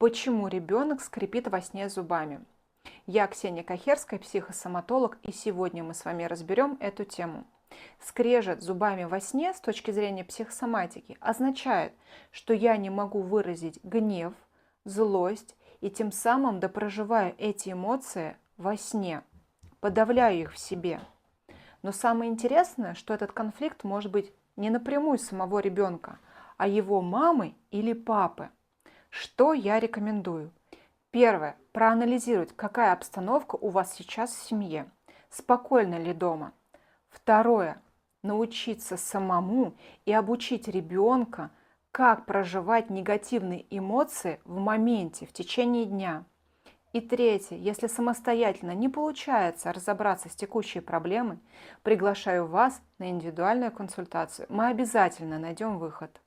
Почему ребенок скрипит во сне зубами? Я Ксения Кахерская, психосоматолог, и сегодня мы с вами разберем эту тему. Скрежет зубами во сне с точки зрения психосоматики означает, что я не могу выразить гнев, злость и тем самым допроживаю эти эмоции во сне, подавляю их в себе. Но самое интересное, что этот конфликт может быть не напрямую самого ребенка, а его мамы или папы. Что я рекомендую? Первое. Проанализировать, какая обстановка у вас сейчас в семье. Спокойно ли дома? Второе. Научиться самому и обучить ребенка, как проживать негативные эмоции в моменте, в течение дня. И третье. Если самостоятельно не получается разобраться с текущей проблемой, приглашаю вас на индивидуальную консультацию. Мы обязательно найдем выход.